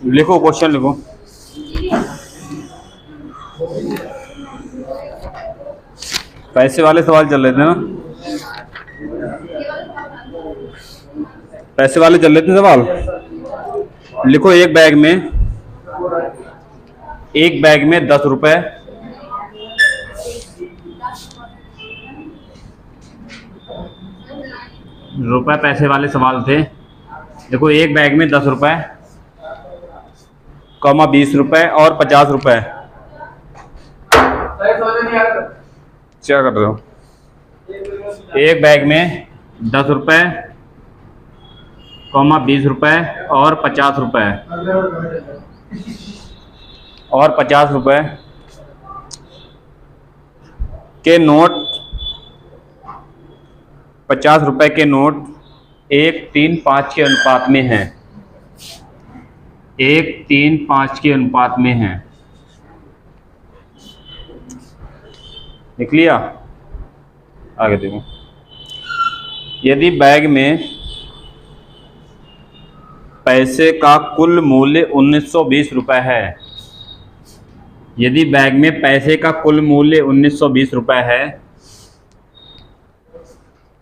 लिखो, क्वेश्चन लिखो। पैसे वाले सवाल चल रहे थे ना, पैसे वाले चल रहे थे सवाल। लिखो, एक बैग में 10 रुपए, पैसे वाले सवाल थे। देखो, एक बैग में 10 रुपए, 20 रुपए और 50 रुपए। क्या कर रहे हो? एक बैग में 10 रुपए, 20 रुपए और 50 रुपए के नोट, 50 रुपए के नोट 1:3:5 के अनुपात में हैं। 1:3:5 के अनुपात में हैं। लिख लिया? आगे देखो। यदि बैग में पैसे का कुल मूल्य 1920 रुपए है, यदि बैग में पैसे का कुल मूल्य 1920 रुपए है,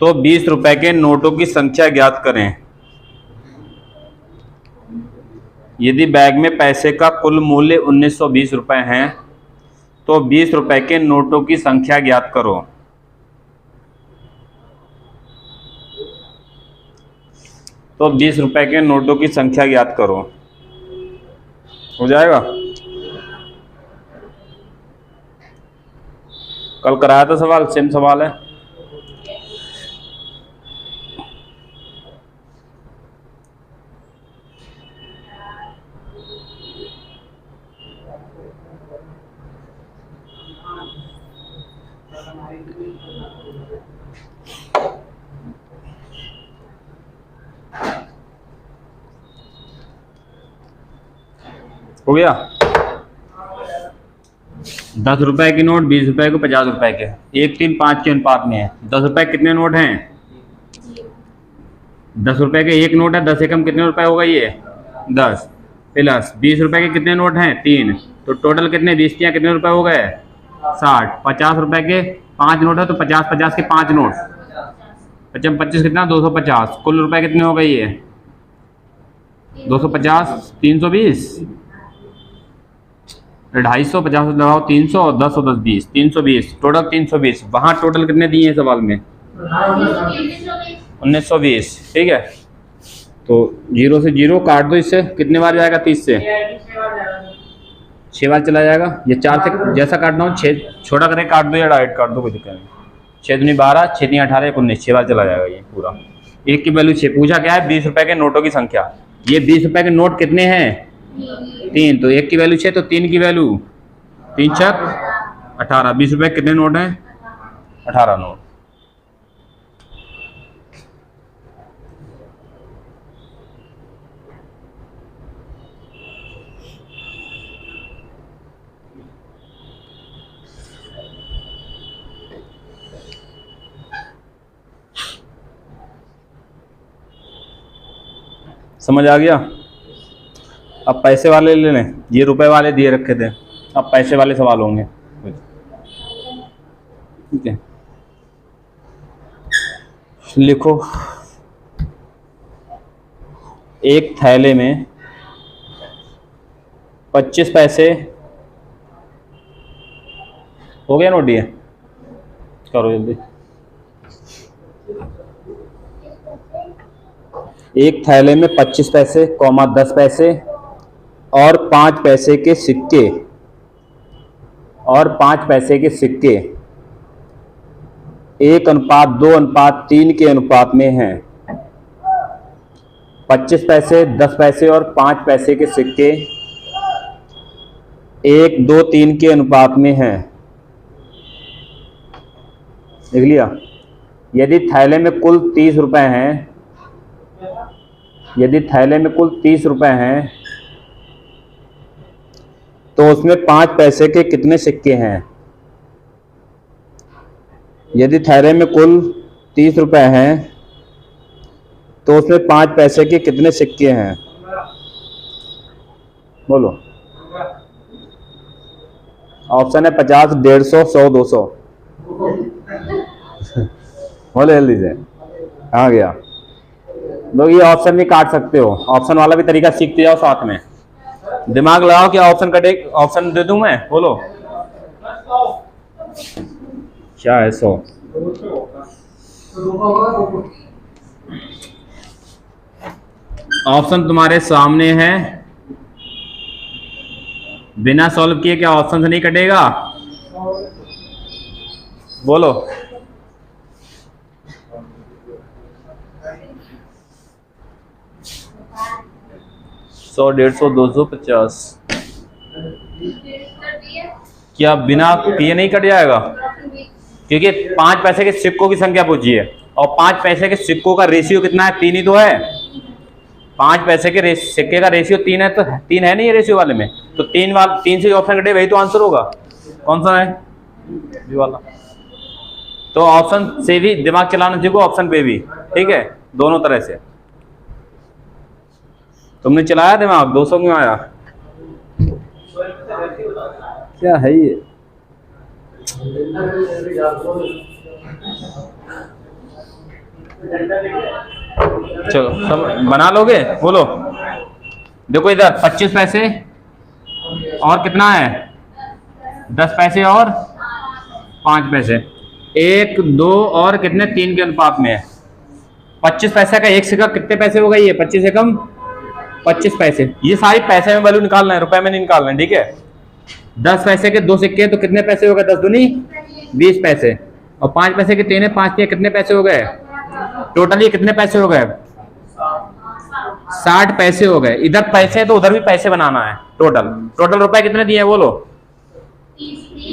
तो 20 रुपए के नोटों की संख्या ज्ञात करें। यदि बैग में पैसे का कुल मूल्य 1920 रुपए है, तो 20 रुपए के नोटों की संख्या ज्ञात करो। तो 20 रुपए के नोटों की संख्या ज्ञात करो। हो जाएगा? कल कराया था सवाल, सेम सवाल है। हो गया? 10 रुपए की नोट 20 रुपए को 50 रुपए के 1:3:5 के अनुपात में है। 10 रुपए कितने नोट हैं? 10 रुपए के एक नोट है, 10 एकम कितने रुपए होगा ये? 10 प्लस 20 रुपए के कितने नोट हैं? 3। तो टोटल कितने? 20 3 कितने रुपए हो गए? 60। 50 रुपए के 5 नोट है, तो 50 के 5 नोट, 25 25 कितना? 250। कुल रुपए कितने हो गए ये? 250, 320, 250, 50 लगाओ 300 और 10 और 10 20, 320। टोटल 320। वहाँ टोटल कितने दिए हैं सवाल में? 1920। ठीक है, तो 0 से 0 काट दो। इससे कितने बार जाएगा? 30 से 6 बार चला जाएगा। ये 4 से जैसा काटना हो, 6 छोटा करके काट दो या डायरेक्ट काट दो, कोई दिक्कत नहीं। 6 दूनी 12, 6 तीन 18, 19, 6 बार चला जाएगा ये पूरा। एक की वैल्यू 6। पूछा क्या है? 20 रुपए के नोटों की संख्या। ये 20 रुपए के नोट कितने हैं? 3। तो एक की वैल्यू 6, तो 3 की वैल्यू 3 छक 18। 20 रुपए कितने नोट हैं? 18 नोट। समझ आ गया? अब पैसे वाले ले लें। ये रुपए वाले दिए रखे थे, अब पैसे वाले सवाल होंगे। ठीक है, लिखो। एक थैले में 25 पैसे हो गया नोट? ये करो जल्दी। एक थैले में 25 पैसे, 10 पैसे और 5 पैसे के सिक्के और 5 पैसे के सिक्के 1:2:3 के अनुपात में हैं। 25 पैसे, 10 पैसे और 5 पैसे के सिक्के 1:2:3 के अनुपात में हैं। देख लिया। यदि थैले में कुल 30 रुपए हैं, यदि थैले में कुल 30 रुपए हैं तो उसमें 5 पैसे के कितने सिक्के हैं? यदि थैले में कुल 30 रुपए हैं तो उसमें 5 पैसे के कितने सिक्के हैं? बोलो। ऑप्शन है 50, 150, 100, 200। बोले जल्दी से। कहाँ गया? लोग ये ऑप्शन भी काट सकते हो, ऑप्शन वाला भी तरीका सीखते जाओ साथ में। दिमाग लगाओ कि ऑप्शन कटे, ऑप्शन दे दूं मैं? बोलो क्या है 100? ऑप्शन तुम्हारे सामने है, बिना सॉल्व किए क्या ऑप्शन से नहीं कटेगा? बोलो। 100, 150, 200, 50। क्या बिना किए नहीं कट जाएगा? क्योंकि 5 पैसे के सिक्कों की संख्या पूछी है और 5 पैसे के सिक्कों का रेशियो कितना है? 3 ही तो है। 5 पैसे के सिक्के का रेशियो 3 है, तो 3 है नहीं ये रेशियो वाले में, तो 3 से ऑप्शन कटे वही तो आंसर होगा। कौन सा है? ये वाला। तो ऑप्शन से भी दिमाग चलाना सीखो, ऑप्शन पे भी, ठीक है, दोनों तरह से। तुमने चलाया दिमाग? 200 क्यों आया? क्या है ये? चलो सब बना लोगे? बोलो। देखो इधर 25 पैसे और कितना है? 10 पैसे और 5 पैसे, 1, 2 और कितने? 3 के अनुपात में है। 25 पैसे का एक सिक्का कितने पैसे हो गई? ये 25 एकम 25 पैसे। ये सारी पैसे में वैल्यू निकालना है, रुपए में नहीं निकालना है, ठीक है। 10 पैसे के 2 सिक्के तो कितने पैसे हो गए? 10 दूनी 20 पैसे, और 5 पैसे के 3 है, 5 के कितने पैसे हो गए? टोटल ये कितने पैसे हो गए? 60 पैसे हो गए। इधर पैसे तो उधर भी पैसे बनाना है। टोटल रुपए कितने दिए? बोलो।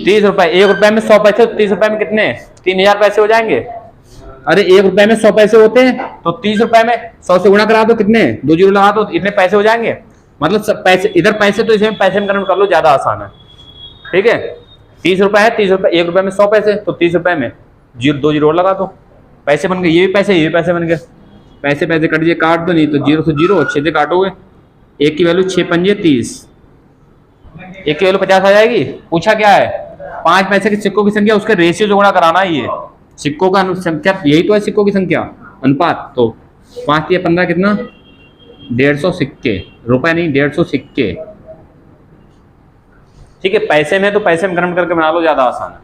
30 रुपए। 1 रुपए में 100 पैसे, 30 रुपए में कितने? 3000 पैसे हो जाएंगे। अरे 1 रुपए में 100 पैसे होते हैं, तो 30 रुपए में 100 से गुणा करा दो, कितने? 2 जीरो लगा दो, इतने पैसे हो जाएंगे। मतलब सब पैसे, इधर पैसे तो इसे पैसे में कन्वर्ट कर लो, ज्यादा आसान है, ठीक है। 30 रुपए है, 30 रुपए, 1 रुपए में 100 पैसे, तो 30 रुपए में 2 जीरो लगा दो, पैसे बन गए। ये भी पैसे, ये भी पैसे बन गए। पैसे पैसे कट दिए, काट दो, नहीं तो 0 से 0, 6 से काटोगे, 1 की वैल्यू 6 पंजे 30, 1 की वैल्यू 50 आ जाएगी। पूछा क्या है? 5 पैसे के सिक्कों की संख्या, उसके रेशियो से गुणा कराना है। ये सिक्कों का संख्या, यही तो है सिक्कों की संख्या, अनुपात। तो 5 या 15 कितना? 150 सिक्के, रुपए नहीं, 150 सिक्के, ठीक है। पैसे में तो पैसे में कन्वर्ट करके बना लो, ज्यादा आसान है,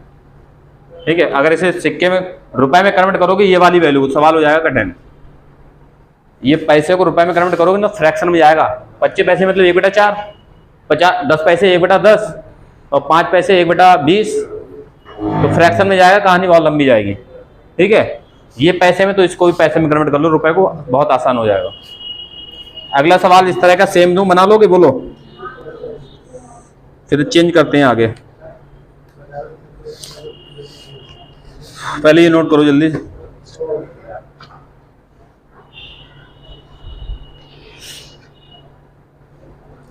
ठीक है। अगर इसे सिक्के में, रुपए में कन्वर्ट करोगे, ये वाली वैल्यू, सवाल हो जाएगा कठिन। ये पैसे को रुपए में कन्वर्ट करोगे ना, फ्रैक्शन में जाएगा। 25 पैसे मतलब 1/4, 10 पैसे 1/10, और 5 पैसे 1/20, तो फ्रैक्शन में जाएगा, कहानी बहुत लंबी जाएगी, ठीक है। ये पैसे में, तो इसको भी पैसे में कन्वर्ट कर लो, रुपए को, बहुत आसान हो जाएगा। अगला सवाल इस तरह का सेम दूं, बना लोगे? बोलो, फिर चेंज करते हैं आगे। पहले ये नोट करो जल्दी से।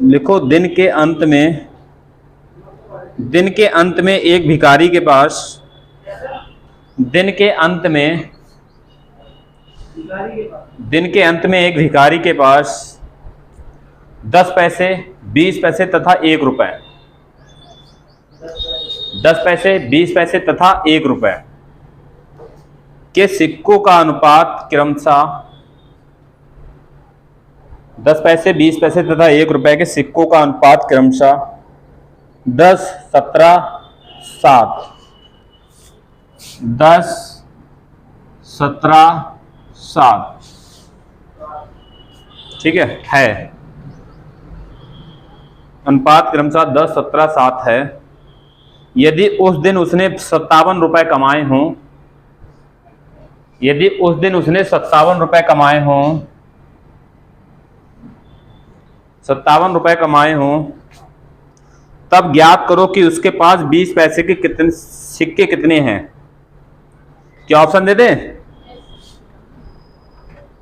लिखो, दिन के अंत में एक भिखारी के पास, दिन के अंत में एक भिखारी के पास 10 पैसे, 20 पैसे तथा 1 रुपए, 10 पैसे, 20 पैसे तथा 1 रुपए के सिक्कों का अनुपात क्रमशः, 10 पैसे, 20 पैसे तथा 1 रुपए के सिक्कों का अनुपात क्रमशः 10, 17, 7, 10, 17, 7, ठीक है। अनुपात क्रमशः 10, 17, 7 है। यदि उस दिन उसने 57 रुपए कमाए हों, यदि उस दिन उसने 57 रुपए कमाए हों, 57 रुपए कमाए हों, तब ज्ञात करो कि उसके पास 20 पैसे के कितने सिक्के कितने हैं। क्या ऑप्शन दे दें?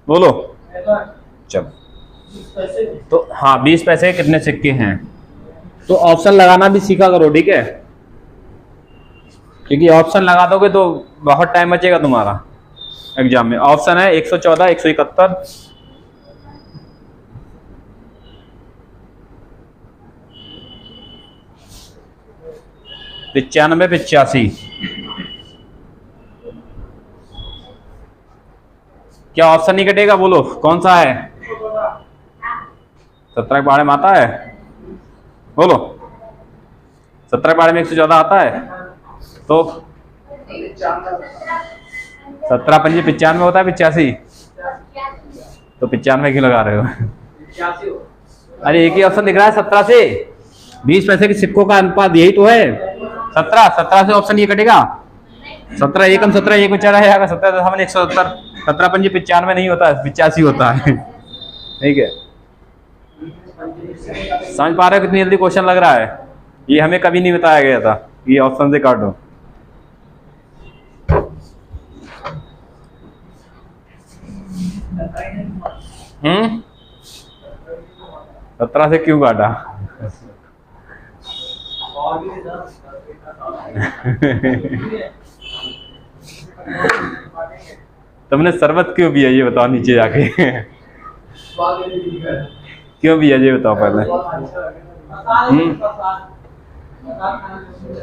बोलो। चलो, तो हाँ 20 पैसे के कितने सिक्के हैं, तो ऑप्शन लगाना भी सीखा करो, ठीक है? क्योंकि ऑप्शन लगा दोगे तो बहुत टाइम बचेगा तुम्हारा एग्जाम में। ऑप्शन है 114, 171, 95, 85। क्या ऑप्शन नहीं कटेगा? बोलो कौन सा है? 17 के बारे में आता है? बोलो। 17 के बारे में 114 आता है? तो 17 5 95 होता है, 85? तो 95 क्यों लगा रहे हो? अरे एक ही ऑप्शन दिख रहा है 17 से। 20 पैसे के सिक्कों का अनुपात यही तो है 17। 17 से ऑप्शन ये कटेगा। 17 एकम 17 एक बेचारा है, 17 170, 17 5 95 नहीं होता, 85 होता है। ठीक है, समझ पा रहे हो कितनी जल्दी क्वेश्चन लग रहा है? ये हमें कभी नहीं बताया गया था। ये ऑप्शन से काटो। हम्म, 17 से क्यों काटा? तुमने शरबत क्यों पिया ये बताओ नीचे जाके? क्यों पिया ये बताओ पहले।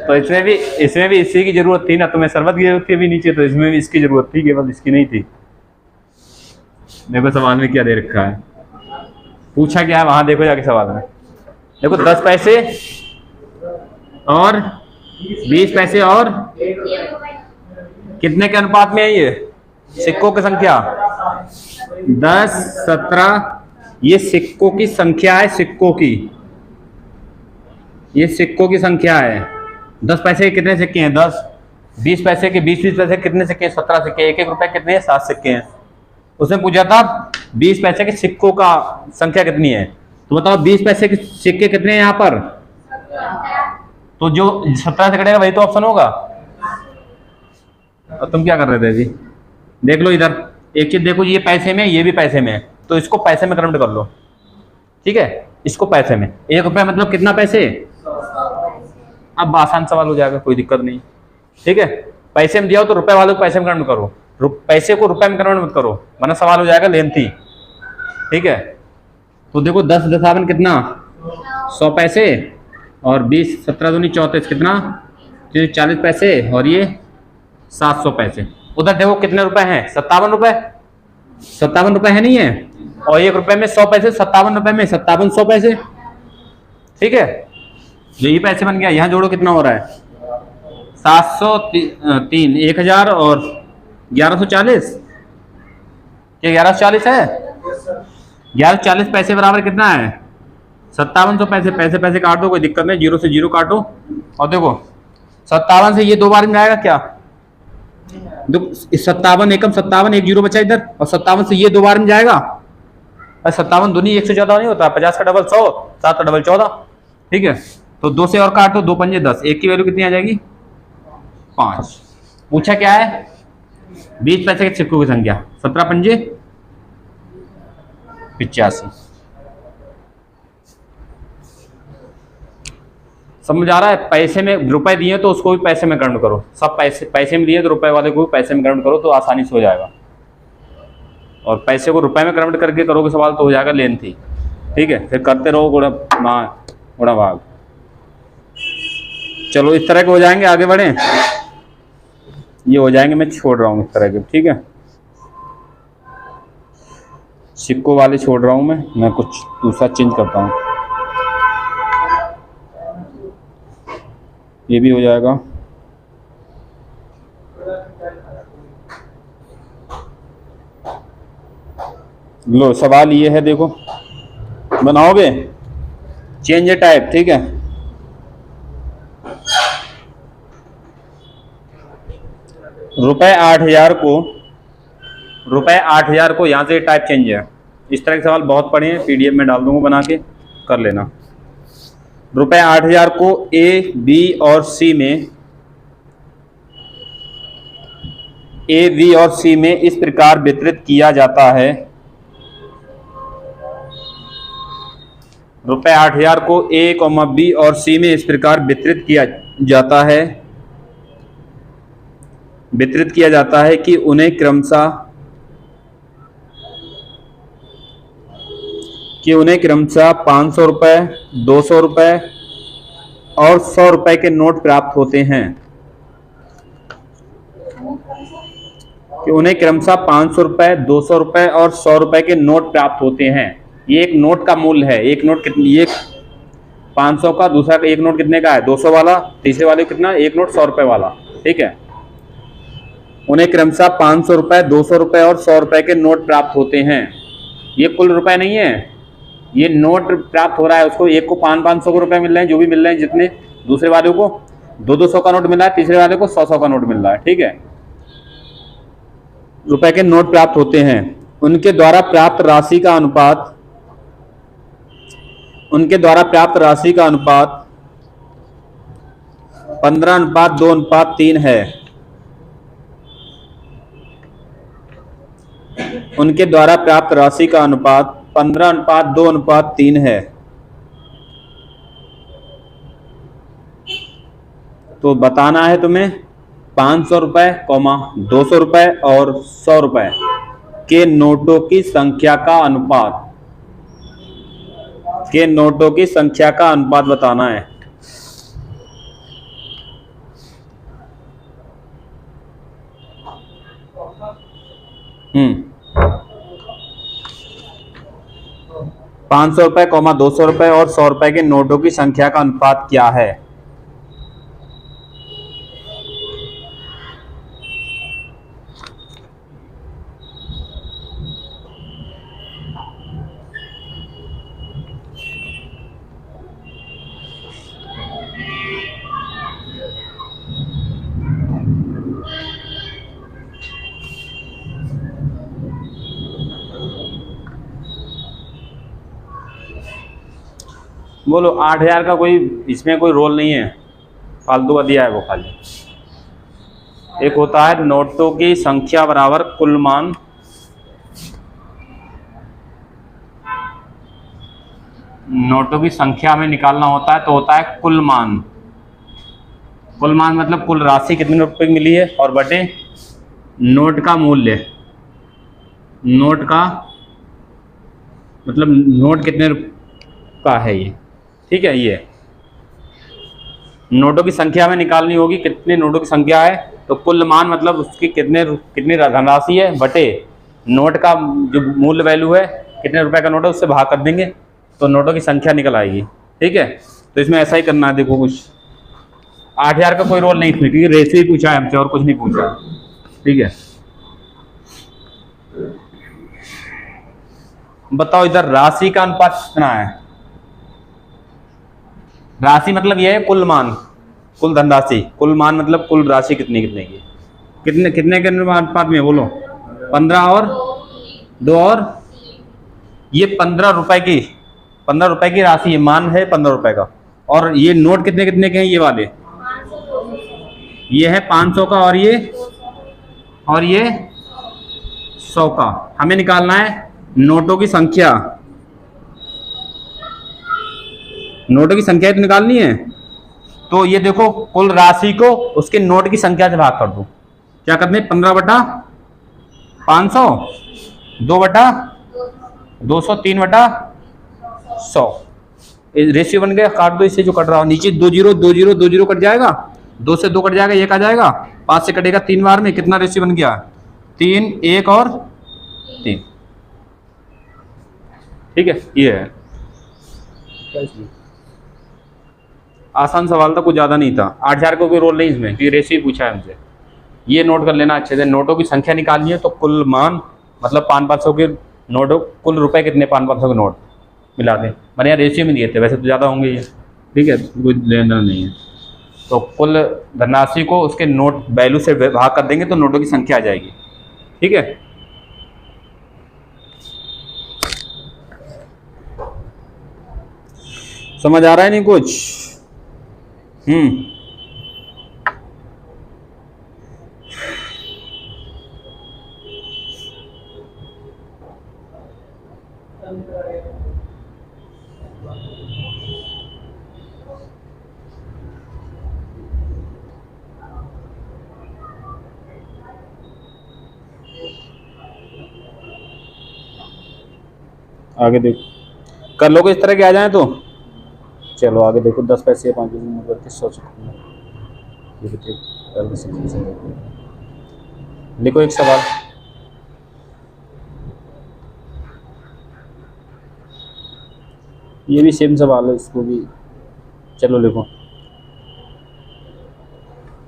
तो इसमें भी इसी की जरूरत थी ना, तुम्हें शरबत की जरूरत थी अभी नीचे, तो इसमें भी इसकी जरूरत थी, केवल इसकी नहीं थी। देखो सवाल में क्या दे रखा है, पूछा क्या है वहां, देखो जाके सवाल में। देखो 10 पैसे और 20 पैसे और कितने के अनुपात में है ये सिक्कों की संख्या? 10, 17। ये सिक्कों की संख्या है, सिक्कों की, ये सिक्कों की संख्या है। 10 पैसे के कितने सिक्के हैं? 10। 20 पैसे के 20 पैसे कितने सिक्के हैं? 17 सिक्के। 1 रुपए कितने हैं? 7 सिक्के हैं। उसने पूछा था 20 पैसे के सिक्कों का संख्या कितनी है, तो बताओ 20 पैसे के सिक्के कितने हैं यहाँ पर? तो जो 17 से कटेगा वही तो ऑप्शन होगा। और तुम क्या कर रहे थे जी? देख लो इधर, एक चीज देखो, ये पैसे में, ये भी पैसे में है, तो इसको पैसे में कन्वर्ट कर लो, ठीक है? इसको पैसे में, 1 रुपया मतलब कितना पैसे? अब आसान सवाल हो जाएगा, कोई दिक्कत नहीं, ठीक है? पैसे में दिया हो तो रुपए वालों को पैसे में कन्वर्ट करो, पैसे को रुपए में कन्वर्ट मत करो, वरना सवाल हो जाएगा लेंथी, ठीक है? तो देखो 10 दशावन कितना? 100 पैसे, और 20 17 दूनी 34 कितना? 40 पैसे, और ये 700 पैसे। उधर देखो कितने रुपए हैं? 57 रुपए। 57 रुपए है नहीं है? और 1 रुपए में 100 पैसे, 57 रुपए में 57 100 पैसे, ठीक है? जो ये पैसे बन गया, यहाँ जोड़ो कितना हो रहा है? 703, 1000 और 1140। क्या 1140 है? 1140 पैसे बराबर कितना है? 5700 पैसे। पैसे पैसे काट दो, कोई दिक्कत नहीं, 0 से 0 काटो, और देखो 57 से ये 2 बार में जाएगा क्या? 57 एकम 57, 1 0 बचा इधर, और 57 से ये 2 बार में जाएगा। 57 दूनी 114 नहीं होता, 50 का डबल 100, 7 का डबल 14, ठीक है? तो 2 से और काटो, 2 पंजे 10, 1 की वैल्यू कितनी आ जाएगी? 5। पूछा क्या है? 20 पैसे के सिक्कों की संख्या, 17 पंजे 85। समझ आ रहा है? पैसे में रुपए दिए तो उसको भी पैसे में कन्वर्ट करो, सब पैसे में दिए तो रुपए वाले को भी पैसे में कन्वर्ट करो, तो आसानी से हो जाएगा। और पैसे को रुपए में कन्वर्ट करके करोगे सवाल तो हो जाएगा लेंथी, ठीक है? फिर करते रहो गुणा भाग। चलो इस तरह के हो जाएंगे, आगे बढ़े, ये हो जाएंगे, मैं छोड़ रहा हूँ इस तरह के, ठीक है? सिक्कों वाले छोड़ रहा हूँ मैं कुछ दूसरा चेंज करता हूँ, ये भी हो जाएगा। लो सवाल ये है, देखो बनाओगे, चेंज टाइप, ठीक है? रुपए 8,000 को यहाँ से टाइप चेंज है। इस तरह के सवाल बहुत पड़े हैं, PDF में डाल दूंगा बना के, कर लेना। रुपए 8,000 को A, B और C में इस प्रकार वितरित किया जाता है। रुपए 8,000 को A, B और C में इस प्रकार वितरित किया जाता है कि उन्हें क्रमशः 500 रुपए, 200 रुपए और 100 रुपए के नोट प्राप्त होते हैं। कि उन्हें क्रमशः 500 रुपए, 200 रुपए और 100 रुपए के नोट प्राप्त होते हैं। ये एक नोट का मूल्य है। एक नोट कितनी, एक 500 का, दूसरा एक नोट कितने का है, 200 वाला, तीसरे वाले कितना, एक नोट 100 रुपए वाला। ठीक है, उन्हें क्रमशः 500 रुपए, 200 रुपए और 100 रुपए के नोट प्राप्त होते हैं। ये कुल रुपए नहीं है, ये नोट प्राप्त हो रहा है उसको। एक को 500 के रुपए मिल रहे हैं, जो भी मिल रहे हैं जितने, दूसरे वाले को 200 का नोट मिल रहा है, तीसरे वाले को 100 का नोट मिल रहा है। ठीक है, रुपए के नोट प्राप्त होते हैं। उनके द्वारा प्राप्त राशि का अनुपात 15:2:3 है। उनके द्वारा प्राप्त राशि का अनुपात 15:2:3 है। तो बताना है तुम्हें 500 रुपए, 200 रुपए और 100 रुपए के नोटों की संख्या का अनुपात बताना है। 500 रुपए, 200 रुपए और 100 रुपए के नोटों की संख्या का अनुपात क्या है? बोलो। 8,000 का कोई इसमें कोई रोल नहीं है, फालतू का दिया है वो खाली। एक होता है नोटों की संख्या बराबर कुल मान, नोटों की संख्या में निकालना होता है तो होता है कुल मान। कुल मान मतलब कुल राशि कितने रुपए की मिली है और बटे नोट का मूल्य। नोट का मतलब नोट कितने का है ये। ठीक है, ये नोटों की संख्या में निकालनी होगी, कितने नोटों की संख्या है तो कुल मान मतलब उसकी कितनी धनराशि है बटे नोट का जो मूल्य वैल्यू है, कितने रुपए का नोट है उससे भाग कर देंगे तो नोटों की संख्या निकल आएगी। ठीक है, तो इसमें ऐसा ही करना है। देखो कुछ 8,000 का कोई रोल नहीं इसमें, क्योंकि रेशियो ही पूछा है हमसे और कुछ नहीं पूछा। ठीक है, बताओ इधर राशि का अनुपात कितना है। राशि मतलब यह है कुल मान, कुल धनराशि। कुल मान मतलब कुल राशि कितनी कितने की, कितने के अनुपात में बोलो। 15 और 2 और ये 15 रुपए की राशि है, मान है 15 रुपए का। और ये नोट कितने कितने के हैं, ये वाले, ये है 500 का और ये 100 का। हमें निकालना है नोटों की संख्या। नोटों की संख्या तो निकालनी है, तो ये देखो कुल राशि को उसके नोट की संख्या से भाग कर दो। क्या करते हैं, 15/500, 2/200, 3/100। रेशियो बन गया। काट दो इससे जो कट रहा हो, नीचे 2 जीरो 2 जीरो 2 जीरो कट जाएगा, 2 से 2 कट जाएगा, 1 आ जाएगा, 5 से कटेगा 3 बार में। कितना रेशियो बन गया, 3, 1 और 3। ठीक है, ये है आसान सवाल था, कुछ ज़्यादा नहीं था। 8,000 का कोई रोल नहीं इसमें, क्योंकि रेशियो पूछा है हमसे। ये नोट कर लेना अच्छे से। नोटों की संख्या निकालनी है तो कुल मान मतलब 500-500 के नोटों, कुल रुपए कितने 500-500 के नोट मिला दें। मैंने यहाँ रेशियो में दिए थे, वैसे तो ज़्यादा होंगे ये। ठीक है, कोई लेना देना नहीं है। तो कुल धनराशि को उसके नोट वैल्यू से भाग कर देंगे तो नोटों की संख्या आ जाएगी। ठीक है, समझ आ रहा है नहीं कुछ? आगे देखो, कर लोगे इस तरह के आ जाए तो। चलो आगे देखो, 10 पैसे 5 पैसे 100 लिखो एक सवाल। ये भी सेम सवाल है, इसको भी चलो लिखो।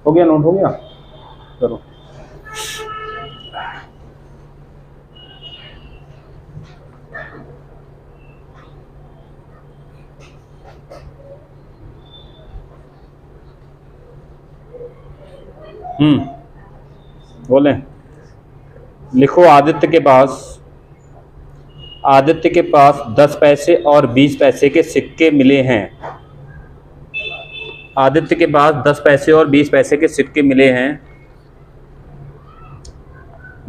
हो गया, नोट हो गया, करो। बोले, लिखो आदित्य के पास 10 पैसे और 20 पैसे के सिक्के मिले हैं। आदित्य के पास 10 पैसे और 20 पैसे के सिक्के मिले हैं।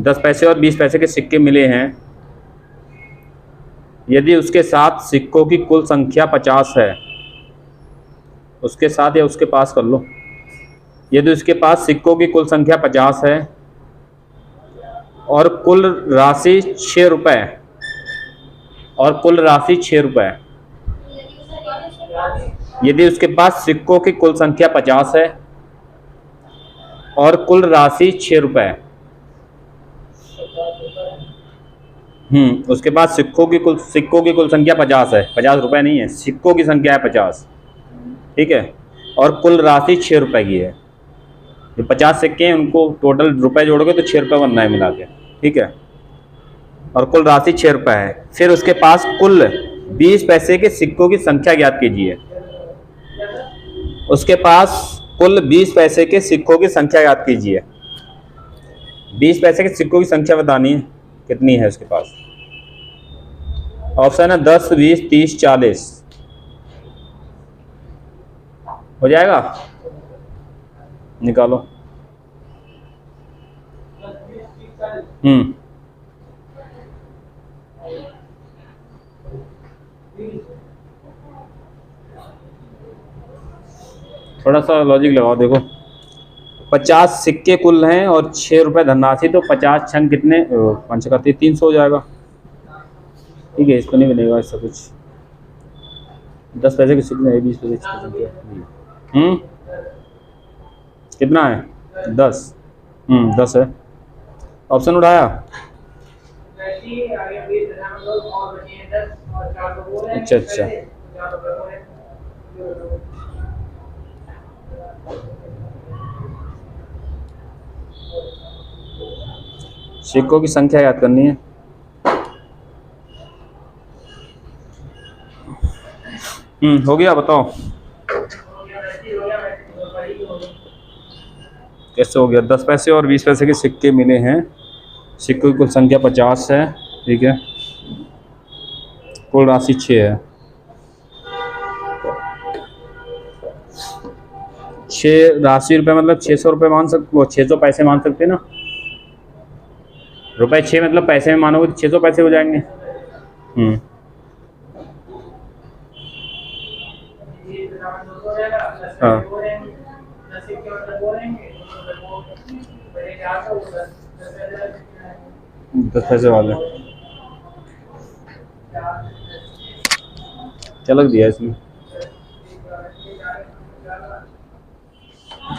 10 पैसे और 20 पैसे के सिक्के मिले हैं। यदि उसके साथ सिक्कों की कुल संख्या 50 है, उसके साथ या उसके पास कर लो। यदि उसके पास सिक्कों की कुल संख्या 50 है और कुल राशि 6 रुपये, यदि उसके पास सिक्कों की कुल संख्या 50 है और कुल राशि 6 रुपये, उसके पास सिक्कों की कुल संख्या 50 है, 50 रुपये नहीं है, सिक्कों की संख्या है 50, ठीक है, और कुल राशि 6 रुपये की है। जो 50 सिक्के हैं उनको टोटल रुपए जोड़ोगे तो 6 रुपये बनना है मिला के, ठीक है, और कुल राशि 6 रुपये है। फिर उसके पास कुल 20 पैसे के सिक्कों की संख्या ज्ञात कीजिए। उसके पास कुल 20 पैसे के सिक्कों की संख्या ज्ञात कीजिए। 20 पैसे के सिक्कों की संख्या बतानी है, कितनी है उसके पास। ऑप्शन है 10, 20, 30, 40। हो जाएगा, निकालो। थोड़ा सा लॉजिक लगाओ, देखो 50 सिक्के कुल हैं और 6 रुपये धनराशि, तो 50 छंग कितने, 5 करते 300 हो जाएगा। ठीक है, इसको नहीं बनेगा ऐसा कुछ। 10 पैसे के सिक्के, 20 पैसे की कितना है, 10। 10 है, ऑप्शन उठाया। अच्छा, सिक्कों की संख्या याद करनी है। हो गया, बताओ कैसे हो गया। 10 पैसे और 20 पैसे के सिक्के मिले हैं, सिक्कों की कुल संख्या 50 है, ठीक है, कुल राशि 6 है। 6 राशि रुपए मतलब 600 रुपये मान सकते, वो 600 पैसे मान सकते ना। रुपए 6 मतलब पैसे में मानोगे तो 600 पैसे हो जाएंगे। हाँ, 10 पैसे वाले चलक दिया इसमें।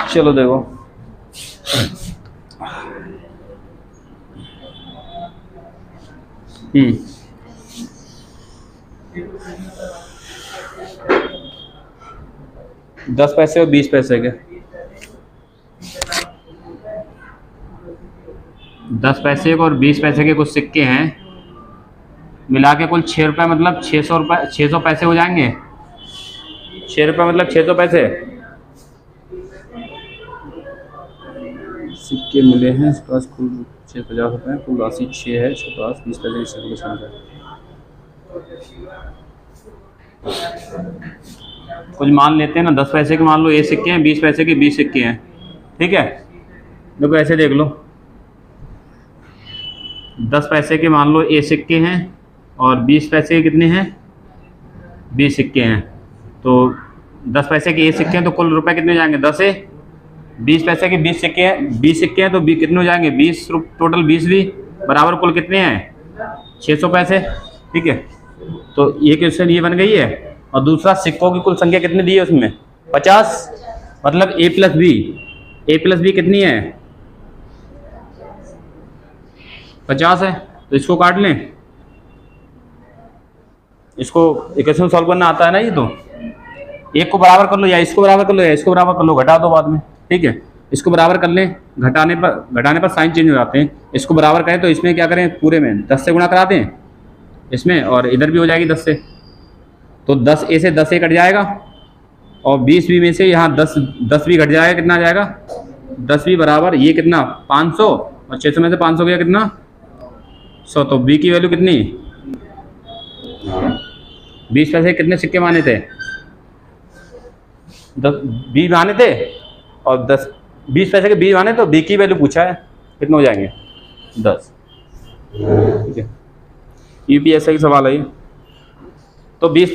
चलो देखो, दस पैसे और 20 पैसे के, 10 पैसे और 20 पैसे के कुछ सिक्के हैं, मिला के कुल 6 रुपये मतलब 600 रुपये, 600 पैसे हो जाएंगे। 6 रुपये मतलब 600 पैसे, सिक्के मिले हैं इसके पास कुल 50 रुपये, कुल राशि 6 है इसके पास, 20 पैसे की सिक्के संख्या। कुछ मान लेते हैं ना, 10 पैसे के मान लो ये सिक्के हैं, 20 पैसे के 20 सिक्के हैं, ठीक है। देखो ऐसे देख लो, 10 पैसे के मान लो ये सिक्के हैं और 20 पैसे के कितने हैं, 20 सिक्के हैं। तो 10 पैसे के ये सिक्के हैं तो कुल रुपए कितने हो जाएंगे, 10 है। 20 पैसे के 20 सिक्के हैं, 20 सिक्के हैं तो कितने हो जाएंगे, 20 टोटल 20 भी बराबर कुल कितने हैं, 600 पैसे, ठीक है। तो ये क्वेश्चन ये बन गई है। और दूसरा, सिक्कों की कुल संख्या कितनी दी है उसमें, 50, मतलब a प्लस बी कितनी है, 50 है। तो इसको काट लें, इसको इक्वेशन सॉल्व करना आता है ना ये, तो एक को बराबर कर लो या इसको बराबर कर लो या इसको बराबर कर लो, घटा दो बाद में, ठीक है। इसको बराबर कर लें, घटाने पर साइन चेंज हो जाते हैं। इसको बराबर करें तो इसमें क्या करें, पूरे में 10 से गुणा करा दें इसमें, और इधर भी हो जाएगी 10 से। तो 10 ए से 10 ए कट जाएगा और 20 बी में से यहाँ 10 भी घट जाएगा, कितना आ जाएगा, 10 भी बराबर ये कितना 500, और 600 में से 500 गया कितना 100। तो बी की वैल्यू कितनी, 20 पैसे कितने सिक्के माने थे, 10 बी माने थे और 20 पैसे के बी माने, तो बी की वैल्यू पूछा है, कितने हो जाएंगे 10, ठीक है। यूपीएससी का सवाल है ये। तो 20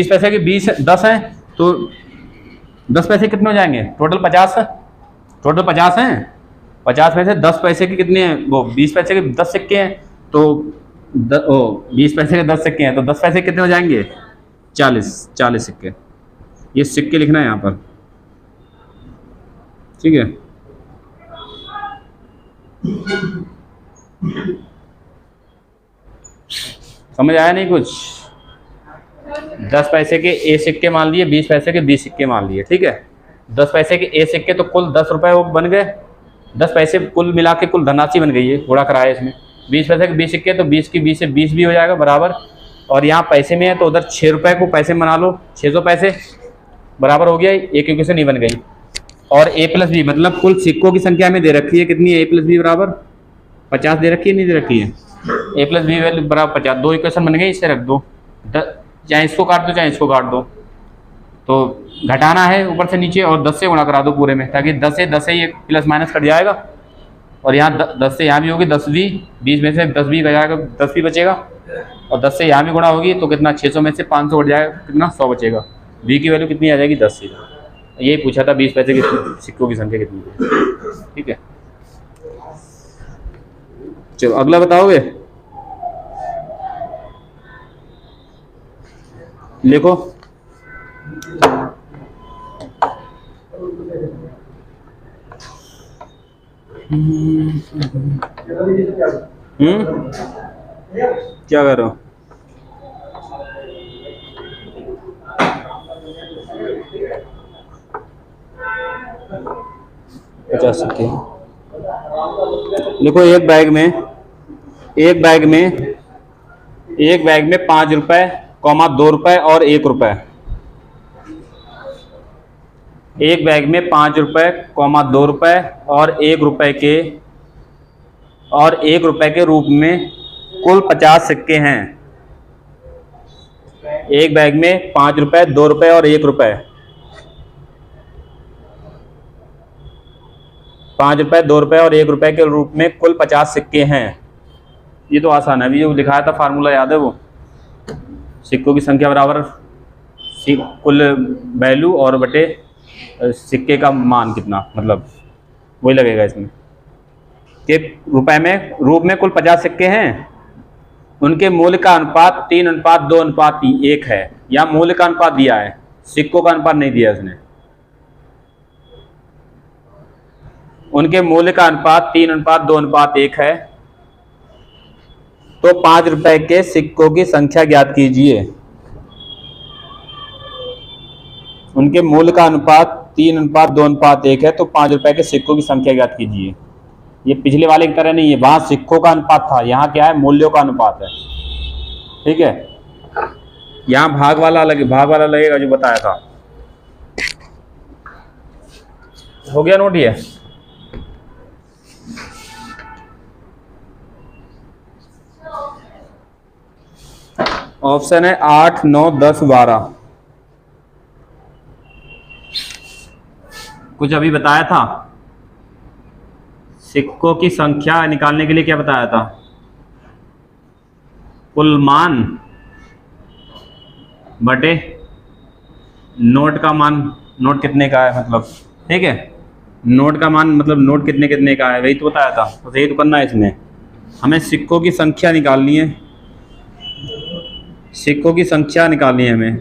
पैसे के 10 हैं तो 10 पैसे कितने हो जाएंगे, टोटल 50 हैं। 50 में से 10 पैसे के कितने हैं, वो 20 पैसे के 10 सिक्के हैं, तो 20 पैसे के 10 सिक्के हैं, तो 10 पैसे कितने हो जाएंगे, 40 सिक्के। ये सिक्के लिखना है यहाँ पर, ठीक है। समझ आया नहीं कुछ, 10 पैसे के ए सिक्के मान लिए, 20 पैसे के 20 सिक्के मान लिए, ठीक है। 10 पैसे के ए सिक्के तो कुल 10 रुपए वो बन गए, 10 पैसे कुल मिला के कुल धनराशि बन गई है, गुणा कराया इसमें। 20 पैसे के 20 सिक्के तो 20 की 20 से 20 भी हो जाएगा बराबर, और यहाँ पैसे में है तो उधर 6 रुपये को पैसे बना लो, 600 पैसे बराबर हो गया, एक इक्वेशन नहीं बन गई। और ए प्लस बी मतलब कुल सिक्कों की संख्या में दे रखी है कितनी है, ए प्लस बी बराबर 50 दे रखी है, नहीं दे रखी है, ए प्लस बी वैल्यू बराबर 50, दो इक्वेशन बन गई, इससे रख दो, चाहे इसको काट दो चाहे इसको काट दो। तो घटाना है ऊपर से नीचे और 10 से गुणा करा दो पूरे में, ताकि 10 से ये प्लस माइनस कट जाएगा, और यहाँ 10 से यहाँ भी होगी 10 भी, 20 में से 10 भी जाएगा, 10 भी बचेगा, और 10 से यहाँ भी गुणा होगी तो कितना 600 में से 500 कट जाएगा, कितना 100 बचेगा। v की वैल्यू कितनी आ जाएगी, 10 से। यही पूछा था 20 पैसे की सिक्कों की संख्या कितनी है, ठीक है। चलो अगला बताओगे, लिखो। क्या कर रहे हो, लिखो। एक बैग में 5 रुपए, 2 रुपए और 1 रुपए। एक बैग में 5 रुपए, 2 रुपए और 1 रुपए के रूप में कुल 50 सिक्के हैं। एक बैग में 5 रुपए, 2 रुपए और 1 रुपए, 5 रुपए, 2 रुपए और 1 रुपए के रूप में कुल 50 सिक्के हैं। ये तो आसान है, अभी जो लिखाया था फार्मूला याद है, वो सिक्कों की संख्या बराबर कुल वैल्यू और बटे सिक्के का मान कितना, मतलब वही लगेगा इसमें कि रुपए में रूप में कुल 50 सिक्के हैं, उनके मूल्य का अनुपात 3:2:1 है। या मूल्य का अनुपात दिया है, सिक्कों का अनुपात नहीं दिया उसने। उनके मूल्य का अनुपात 3:2:1 है। तो 5 रुपए के सिक्कों की संख्या ज्ञात कीजिए। उनके मूल्य का अनुपात 3:2:1 है, तो 5 रुपए के सिक्कों की संख्या ज्ञात कीजिए। ये पिछले वाले की तरह नहीं है, वहां सिक्कों का अनुपात था, यहाँ क्या है, मूल्यों का अनुपात है, ठीक है। यहाँ भाग वाला लगेगा जो बताया था। हो गया नोट ये? ऑप्शन है 8, 9, 10, 12। कुछ अभी बताया था, सिक्कों की संख्या निकालने के लिए क्या बताया था? कुल मान बटे नोट का मान, नोट कितने का है मतलब, ठीक है, नोट का मान मतलब नोट कितने कितने का है, वही तो बताया था। तो यही तो करना है इसमें, हमें सिक्कों की संख्या निकालनी है, सिक्कों की संख्या निकालनी है हमें।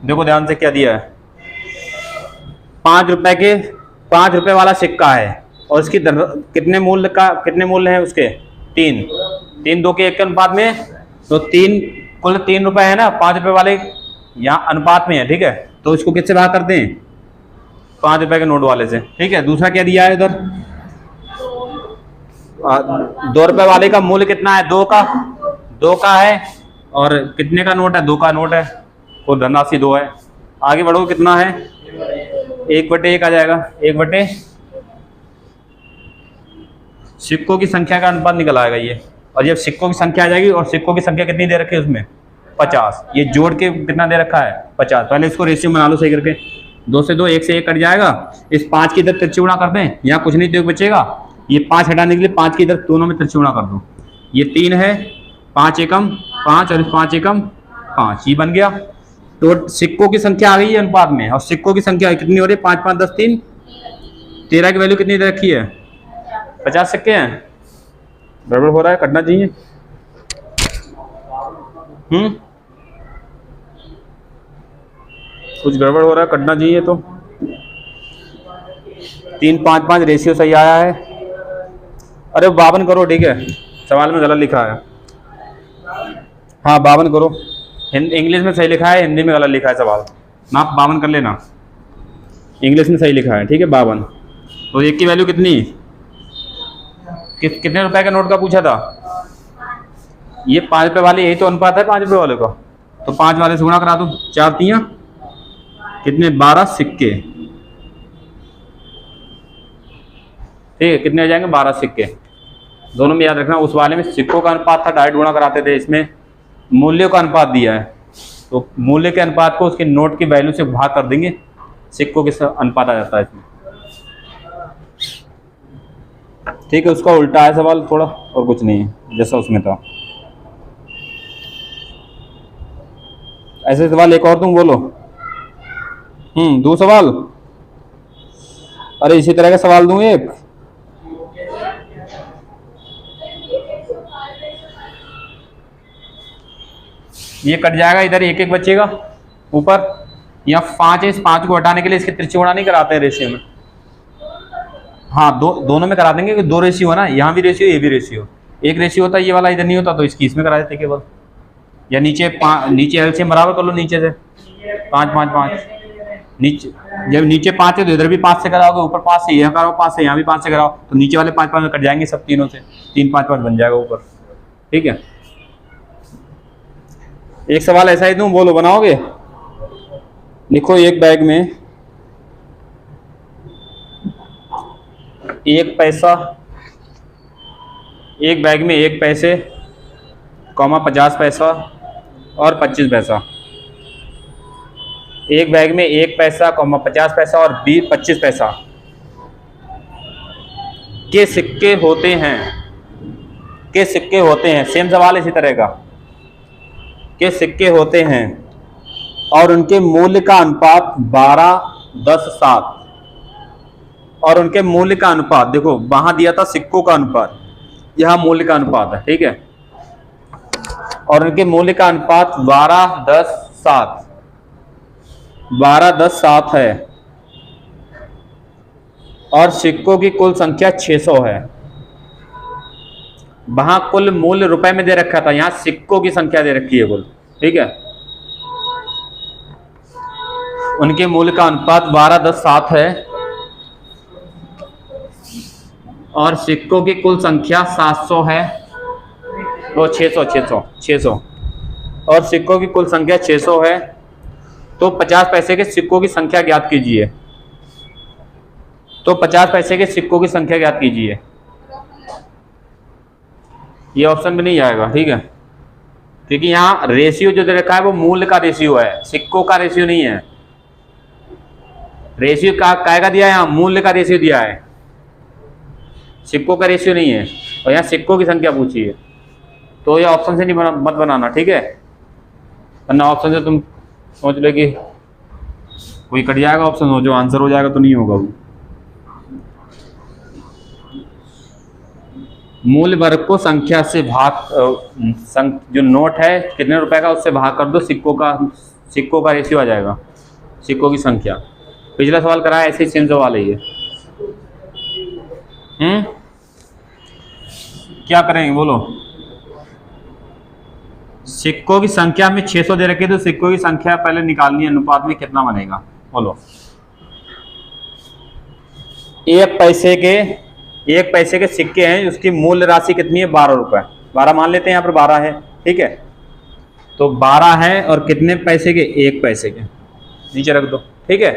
देखो ध्यान से क्या दिया है, 5 रुपए के, 5 रुपए वाला सिक्का है और इसकी कितने मूल्य का, कितने मूल्य हैं उसके? 3, 3 2 के 1 के अनुपात में, तो 3 कुल 3 रुपए है ना 5 रुपए वाले यहाँ अनुपात में है, ठीक है। तो इसको किससे भाग करते हैं? 5 रुपए के नोट वाले से, ठीक है। दूसरा क्या दिया है इधर, 2 रुपए वाले का मूल्य कितना है? 2 का, 2 का है, और कितने का नोट है? 2 का नोट है, और धनराशि 2 है। आगे बढ़ो, कितना है? 1/1 आ जाएगा, 1/, सिक्कों की संख्या का अनुपात निकल आएगा ये। और जब सिक्कों की संख्या आ जाएगी, और सिक्कों की संख्या कितनी दे रखी है उसमें? 50। ये जोड़ के कितना दे रखा है? 50। पहले इसको रेशियो बना लो सही करके, 2 से 2, 1 से 1 कट जाएगा। इस 5 की इधर तिरछुड़ा कर दें, यहाँ कुछ नहीं तो बचेगा, ये 5 हटाने के लिए 5 की इधर दोनों में तिरछुड़ा कर दो। ये 3 है, 5 एकम 5, और 5 एकम 5, ये बन गया। तो सिक्कों की संख्या आ गई है अनुपात में, और सिक्कों की संख्या कितनी हो रही है? 5 5 10 3 13 की वैल्यू कितनी दे रखी है? 50 सिक्के हैं। गड़बड़ हो रहा है, कटना चाहिए। कुछ गड़बड़ हो रहा है, कटना चाहिए। तो 3 5 5 रेशियो सही आया है। अरे 52 करो, ठीक है, सवाल में गलत लिखा है। हाँ 52 करो, इंग्लिश में सही लिखा है, हिंदी में गलत लिखा है सवाल। ना 52 कर लेना, इंग्लिश में सही लिखा है, ठीक है 52। तो 1 की वैल्यू कितनी, कितने रुपए का नोट का पूछा था? ये 5 रुपए वाले, यही तो अनुपात है 5 रुपए वाले का। तो 5 वाले से गुणा करा दो, 4 3 कितने? 12 सिक्के, ठीक है। कितने आ जाएंगे? 12 सिक्के। दोनों में याद रखना, उस वाले में सिक्कों का अनुपात था, डायरेक्ट गुणा कराते थे, इसमें मूल्यों का अनुपात दिया है, तो मूल्य के अनुपात को उसके नोट की वैल्यू से भाग कर देंगे, सिक्कों के अनुपात आ जाता है इसमें, ठीक है। उसका उल्टा है सवाल थोड़ा, और कुछ नहीं है जैसा उसमें था। ऐसे सवाल एक और तुम बोलो। दो सवाल, अरे इसी तरह का सवाल दूं एक। ये कट जाएगा, इधर 1 1 बचेगा ऊपर। यहाँ 5 है, इस 5 को हटाने के लिए इसके तिरछुड़ा नहीं कराते हैं रेशियो में। हाँ दोनों में करा देंगे कि 2 रेशियो है ना, यहाँ भी रेशियो, ये भी रेशियो। 1 रेशियो होता है, ये वाला इधर नहीं होता, तो इसकी इसमें करा देते केवल। या नीचे नीचे एलसीएम बराबर कर लो, नीचे से 5 5 5, नीचे जब नीचे 5 है तो इधर भी 5 से कराओगे, ऊपर 5 से यहाँ कराओ, 5 से यहाँ भी 5 से कराओ, तो नीचे वाले 5 5 कट जाएंगे सब तीनों से, 3 5 5 बन जाएगा ऊपर, ठीक है। एक सवाल ऐसा ही दूं, बोलो बनाओगे? लिखो, एक बैग में 1 पैसा, एक बैग में 1 पैसे, 50 पैसा और 25 पैसा। एक बैग में 1 पैसा, 50 पैसा और 25 पैसा के सिक्के होते हैं, के सिक्के होते हैं। सेम सवाल इसी तरह का, के सिक्के होते हैं और उनके मूल्य का अनुपात 12 10 7, और उनके मूल्य का अनुपात, देखो वहां दिया था सिक्कों का अनुपात, यहां मूल्य का अनुपात है, ठीक है। और उनके मूल्य का अनुपात 12 10 7, 12 10 7 है, और सिक्कों की कुल संख्या 600 है। वहां कुल मूल्य रुपए में दे रखा था, यहां सिक्कों की संख्या दे रखी है कुल, ठीक है। उनके मूल्य का अनुपात 12 10 7 है, और सिक्कों की कुल संख्या 700 है, वो 600 और सिक्कों की कुल संख्या 600 है। तो 50 पैसे के सिक्कों की संख्या ज्ञात कीजिए। तो 50 पैसे के सिक्कों की संख्या ज्ञात कीजिए। ये ऑप्शन में नहीं आएगा, ठीक है, क्योंकि यहाँ रेशियो जो दे रखा है वो मूल्य का रेशियो है, सिक्कों का रेशियो नहीं है। रेशियो काय का दिया है, यहाँ मूल्य का रेशियो दिया है, सिक्कों का रेशियो नहीं है। और यहाँ सिक्कों की संख्या पूछी है, तो ये ऑप्शन से नहीं मत बनाना, ठीक है, वरना ऑप्शन से तुम सोच लो कि कोई कट जाएगा ऑप्शन हो जो आंसर हो जाएगा, तो नहीं होगा वो। मूल्य वर्ग को संख्या से भाग, जो नोट है कितने रुपए का उससे भाग कर दो, सिक्कों का रेशियो आ जाएगा, सिक्कों की संख्या। पिछला सवाल कराया ऐसे ही सेम सवाल है ये। क्या करेंगे बोलो? सिक्कों की संख्या में 600 दे रखी है, तो सिक्कों की संख्या पहले निकालनी है, अनुपात में कितना बनेगा बोलो? एक पैसे के सिक्के हैं, उसकी मूल्य राशि कितनी है? 12 रुपए। 12 मान लेते हैं, यहाँ पर 12 है, ठीक है, तो 12 है और कितने पैसे के? 1 पैसे के, नीचे रख दो, ठीक है।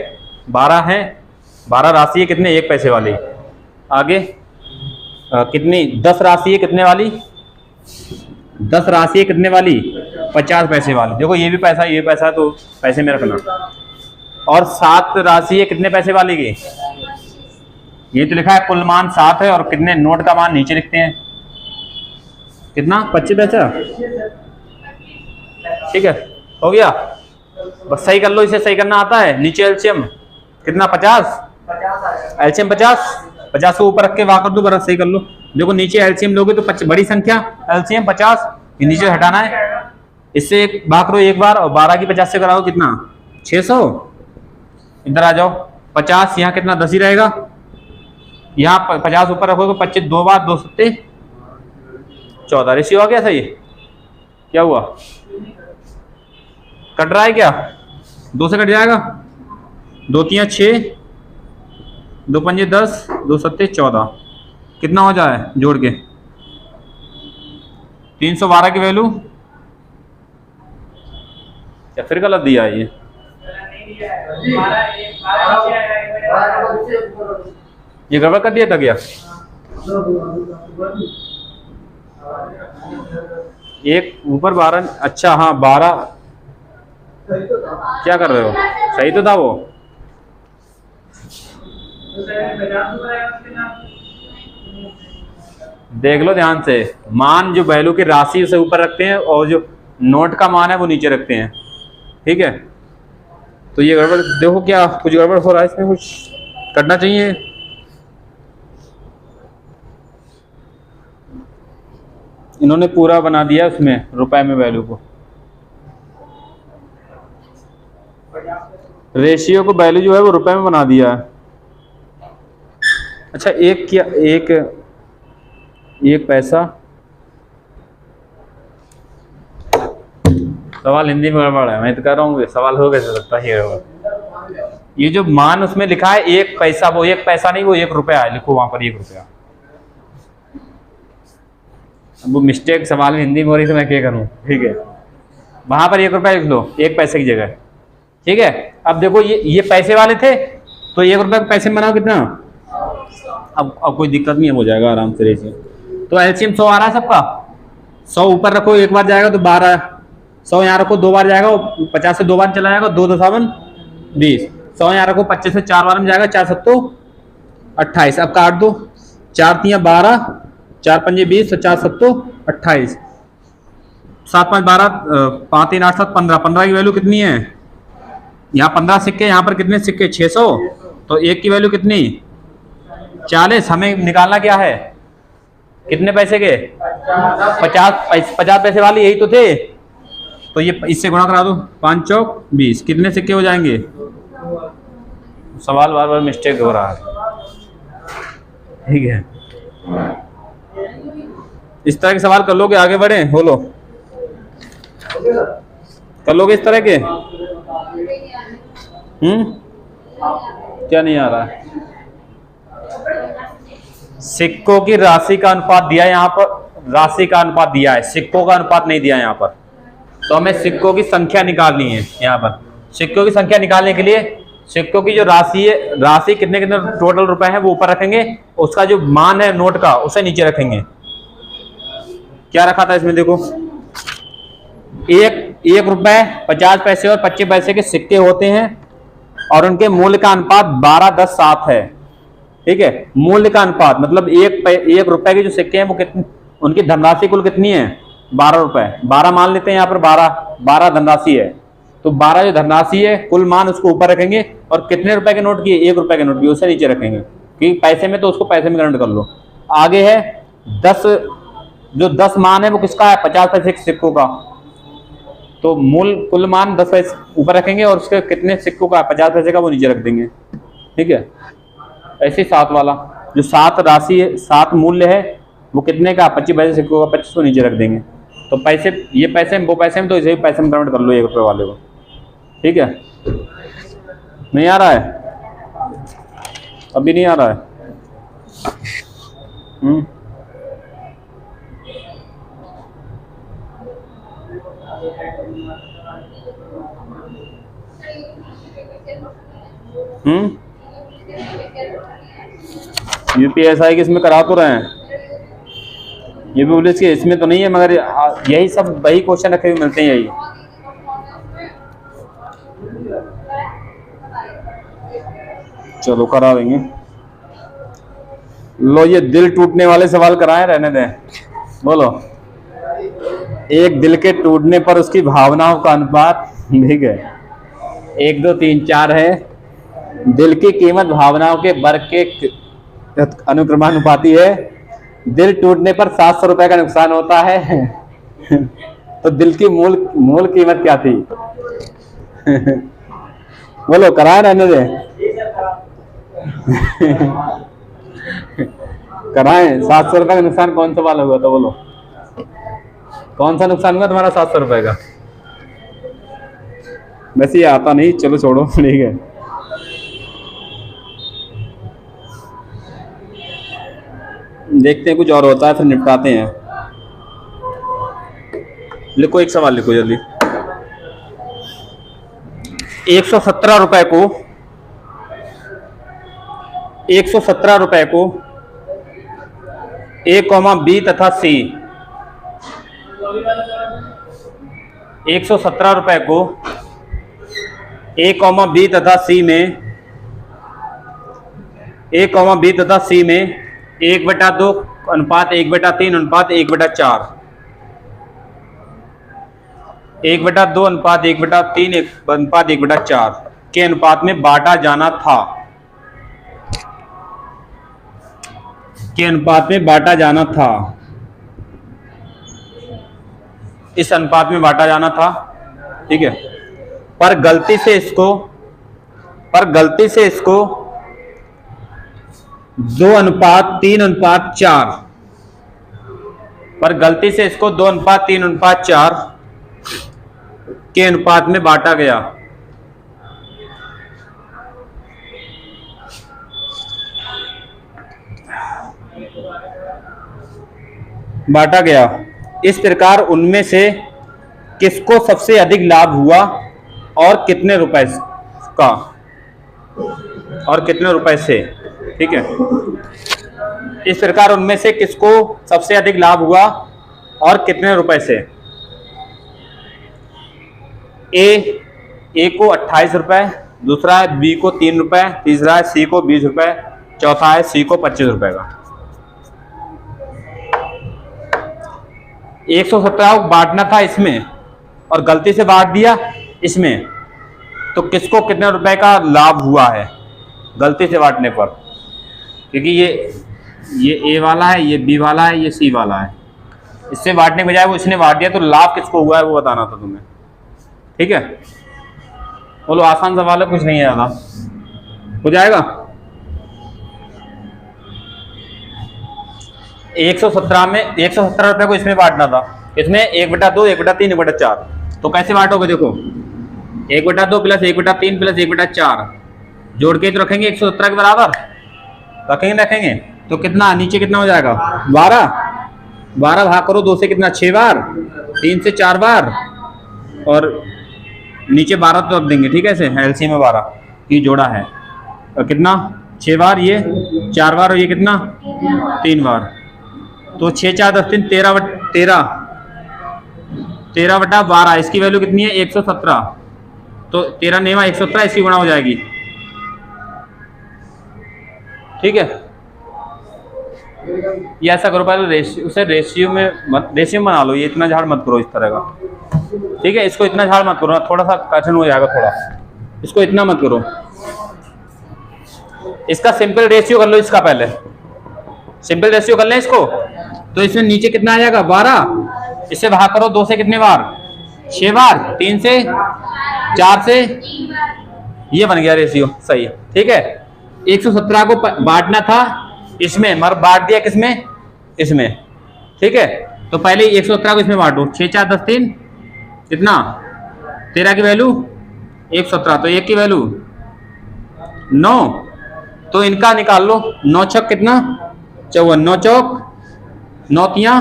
12 है, 12 राशि है कितने? 1 पैसे वाली। आगे कितनी? 10 राशि है कितने वाली? 10 राशि है कितने वाली? 50 पैसे वाली। देखो ये भी पैसा, ये पैसा, तो पैसे में रखना। और 7 राशि है कितने पैसे वाली की? ये तो लिखा है कुल मान 7 है, और कितने नोट का मान नीचे लिखते हैं, कितना? 25 पैसा, ठीक है, हो गया। बस सही कर लो, इसे सही करना आता है। नीचे एलसीएम कितना? 50, एलसीएम 50 को ऊपर रख के वहां कर दो, बराबर सही कर लो। देखो नीचे एलसीएम लोगे तो बड़ी संख्या, एलसीएम 50, नीचे हटाना है, इससे एक भाग करो एक बार, और 12 की 50 से कराओ कितना? 600। इधर आ जाओ, 50 यहाँ कितना? 10 ही रहेगा, यहाँ 50 ऊपर रखोगे, 25 2 बार 2 सत्ते 14। रेशियो आ गया सही? क्या हुआ? कट रहा है क्या? 2 से कट जाएगा, 2 3 6, 2 5 10, 2 सत्ते 14, कितना हो जाए जोड़ के? 312 की वैल्यू, या फिर गलत दिया है ये गड़बड़ कर दिया था क्या? एक ऊपर 12, अच्छा हाँ 12, क्या कर रहे हो? सही तो था वो। देख लो ध्यान से, मान जो वैल्यू की राशि उसे ऊपर रखते हैं, और जो नोट का मान है वो नीचे रखते हैं, ठीक है। तो ये गड़बड़ देखो, क्या कुछ गड़बड़ हो रहा है इसमें, कुछ करना चाहिए। इन्होंने पूरा बना दिया उसमें रुपए में वैल्यू को, रेशियो को वैल्यू जो है वो रुपए में बना दिया है। अच्छा एक पैसा, सवाल हिंदी में गड़बड़ है, मैं तो कह रहा हूँ सवाल हो कैसे सकता है गड़बड़। ये जो मान उसमें लिखा है 1 पैसा, वो 1 पैसा नहीं, वो 1 रुपया है, लिखो वहां पर 1 रुपया। वो मिस्टेक सवाल में हिंदी में हो रही, तो मैं क्या करूं, ठीक है, वहां पर 1 रुपया लिख लो 1 पैसे की जगह, ठीक है। अब देखो ये पैसे वाले थे, तो 1 रुपया पैसे में बनाओ कितना? अब कोई दिक्कत नहीं है, हो जाएगा आराम से रेशियो। तो एलसीएम 100 आ रहा है सबका, 100 ऊपर रखो, एक बार जाएगा तो 12, 100 यहाँ रखो 2 बार जाएगा, 50 से 2 बार चला जाएगा, 2 दूनी 20, 100 यहाँ रखो, 25 से 4 बार में जाएगा, 4 7 28। अब काट दो, 4 3 12, 4 5 20, 4 7 28, 7 5 12, 5 3 8 7 15। 15 की वैल्यू कितनी है? यहाँ 15 सिक्के, यहाँ पर कितने सिक्के? 600, तो 1 की वैल्यू कितनी? 40। हमें निकालना क्या है? कितने पैसे के? 50 पैसे वाली, यही तो थे, तो ये इससे गुणा करा दो, 5 चौक 20, कितने सिक्के हो जाएंगे? सवाल बार बार मिस्टेक हो रहा है, ठीक है। इस तरह के सवाल कर लोगे, आगे बढ़े, बोलो, कर लोगे इस तरह के? क्या नहीं आ रहा है? सिक्कों की राशि का अनुपात दिया है, यहाँ पर राशि का अनुपात दिया है, सिक्कों का अनुपात नहीं दिया है यहाँ पर। तो हमें सिक्कों की संख्या निकालनी है। यहाँ पर सिक्कों की संख्या निकालने के लिए सिक्कों की जो राशि है, राशि कितने कितने टोटल रुपए हैं वो ऊपर रखेंगे, उसका जो मान है नोट का उसे नीचे रखेंगे। क्या रखा था इसमें देखो, एक रुपए 50 पैसे और 25 पैसे के सिक्के होते हैं और उनके मूल्य का अनुपात 12, 10, 7 है। ठीक है, मूल्य का अनुपात मतलब एक रुपए के जो सिक्के हैं वो कितने, उनकी धनराशि कुल कितनी है 12 रुपए, 12 मान लेते हैं यहाँ पर, 12 धनराशि है, तो 12 जो धनराशि है कुल मान उसको ऊपर रखेंगे और कितने रुपए के नोट किए, 1 रुपए के नोट किए उसे नीचे रखेंगे, क्योंकि पैसे में तो उसको पैसे में कन्वर्ट कर लो। आगे है 10, जो 10 मान है वो किसका है, 50 पैसे के सिक्कों का, तो मूल कुल मान 10 पैसे ऊपर रखेंगे और उसके कितने सिक्कों का 50 पैसे का वो नीचे रख देंगे। ठीक है, ऐसे 7 वाला जो 7 राशि है, 7 मूल्य है वो कितने का, 25 पैसे सिक्कों का, 25 को नीचे रख देंगे। तो पैसे, ये पैसे वो पैसे में, तो इसे पैसे में कन्वर्ट कर लो 1 रुपए वाले को। ठीक है, नहीं आ रहा है, अभी नहीं आ रहा है। यूपीएसआई की इसमें करा तो रहे हैं, ये भी पुलिस के इसमें तो नहीं है, मगर यही सब वही क्वेश्चन रखे हुए मिलते हैं यही। चलो करा देंगे। लो ये दिल टूटने वाले सवाल कराए, रहने दें। बोलो, एक दिल के टूटने पर उसकी भावनाओं का अनुपात, ठीक है 1, 2, 3, 4 है। दिल की कीमत भावनाओं के वर्ग के अनुक्रमानुपाती है। दिल टूटने पर 700 रुपए का नुकसान होता है तो दिल की मूल कीमत क्या थी बोलो, कराए रहने दे कराएं। 700 रुपए का नुकसान कौन सा वाला हुआ था, बोलो कौन सा नुकसान हुआ तुम्हारा 700 रुपए का। वैसे ये आता नहीं, चलो छोड़ो, ठीक है। देखते हैं कुछ और होता है फिर निपटाते हैं। लिखो, एक सवाल लिखो जल्दी। 117 रुपए को 117 रुपए को A, B तथा C, 117 रुपए को A, B तथा C में, A, B तथा C में 1/2 अनुपात 1/3 अनुपात 1/4, 1/2 अनुपात 1/3 अनुपात 1/4 के अनुपात में बांटा जाना था, के अनुपात में बांटा जाना था, इस अनुपात में बांटा जाना था। ठीक है, पर गलती से इसको 2:3:4, पर गलती से इसको 2:3:4 के अनुपात में बांटा गया। इस प्रकार उनमें से किसको सबसे अधिक लाभ हुआ और कितने रुपए का, और कितने रुपए से। ठीक है, इस प्रकार उनमें से किसको सबसे अधिक लाभ हुआ और कितने रुपए से। ए को 28 रुपए, दूसरा है बी को 3 रुपए, तीसरा है सी को 20 रुपए, चौथा है सी को 25 रुपए का। 117 को बांटना था इसमें और गलती से बांट दिया इसमें, तो किसको कितने रुपए का लाभ हुआ है गलती से बांटने पर, क्योंकि ये ए वाला है, ये बी वाला है, ये सी वाला है। इससे बांटने के बजाय वो इसने बांट दिया, तो लाभ किसको हुआ है वो बताना था तुम्हें। ठीक है, बोलो आसान सवाल है, कुछ नहीं है ज़्यादा, हो जाएगा। 117 में 117 रुपए को इसमें बांटना था, इसमें 1/2 1/3 1/4, तो कैसे बांटोगे देखो, 1/2 प्लस 1/3 प्लस 1/4 जोड़ के तो रखेंगे 117 के बराबर, रखेंगे तो कितना नीचे कितना हो जाएगा 12 भाग करो 2 से कितना 6 बार, 3 से 4 बार और नीचे 12 तो रख देंगे। ठीक है, ऐसे एलसी में 12 की जोड़ा है। और कितना 6 बार, ये 4 बार और ये कितना 3 बार। तो 6 4 10 3 13 बटा 12, इसकी वैल्यू कितनी है 117। तो 13 नेवा 117 इसकी गुणा हो जाएगी। ठीक है, ये ऐसा करो पहले रेशियो, उसे रेशियो में बना लो। ये इतना झाड़ मत करो इस तरह का। ठीक है, इसको इतना झाड़ मत करो, थोड़ा सा कठिन हो जाएगा थोड़ा, इसको इतना मत करो। इसका सिंपल रेशियो कर लो, इसका पहले सिंपल रेशियो कर लें इसको। तो इसमें नीचे कितना आ जाएगा 12, इससे भाग करो 2 से कितने बार 6 बार, 3 से 4 से, ये बन गया रेशियो सही है। ठीक है, 117 को बांटना था इसमें, मगर बांट दिया किसमें, इसमें। ठीक है, तो पहले 117 को इसमें बांटो, 6 4 10 3 कितना 13 की वैल्यू 117, तो 1 की वैल्यू 9, तो इनका निकाल लो। 9 छक कितना 54, 9 चौक 9 तियां,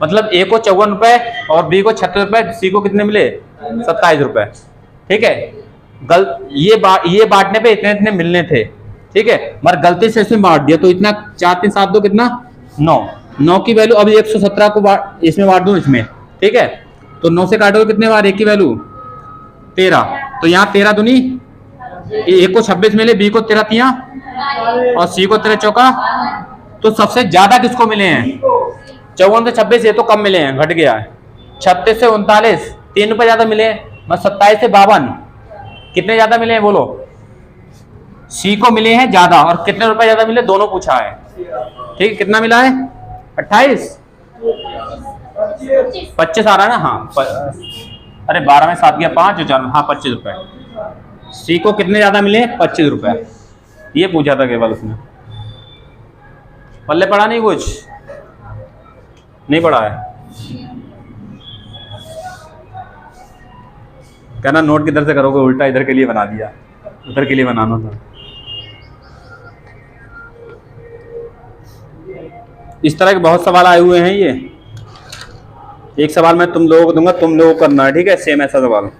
मतलब ए को 54 रुपए और बी को 36 रुपए, सी को कितने मिले 27 रुपए। ठीक है, ये बांटने पे इतने इतने मिलने थे। ठीक है, मगर गलती से इसमें बांट दिया, तो इतना 4 3 7 2 कितना 9 की वैल्यू अब 117 को इसमें बांट दो इसमें। ठीक है, तो 9 से काटोगे कितने बार, 1 की वैल्यू 13, तो यहाँ 13 दूनी, ए को 26 मिले, बी को 13 तियां और सी को 13 चौका। तो सबसे ज्यादा किसको मिले हैं 54 से 26, ये तो कम मिले हैं, घट गया है। 36 से 39 3 रुपए ज्यादा मिले हैं, 27 से 52 कितने ज्यादा मिले हैं बोलो, सी को मिले हैं ज्यादा, और कितने रुपए ज्यादा मिले दोनों पूछा है। ठीक है, कितना मिला है 28 25 आ रहा है ना, हाँ अरे 12 में 7 गया 5 और 4 में, हाँ 25 रुपए। सी को कितने ज्यादा मिले 25 रुपए, ये पूछा था केवल उसने। पल्ले पड़ा नहीं, कुछ नहीं पड़ा है, कहना नोट किधर से करोगे, उल्टा इधर के लिए बना दिया, उधर के लिए बनाना था। इस तरह के बहुत सवाल आए हुए हैं। ये एक सवाल मैं तुम लोगों को दूंगा, तुम लोगों को करना है। ठीक है, सेम ऐसा सवाल।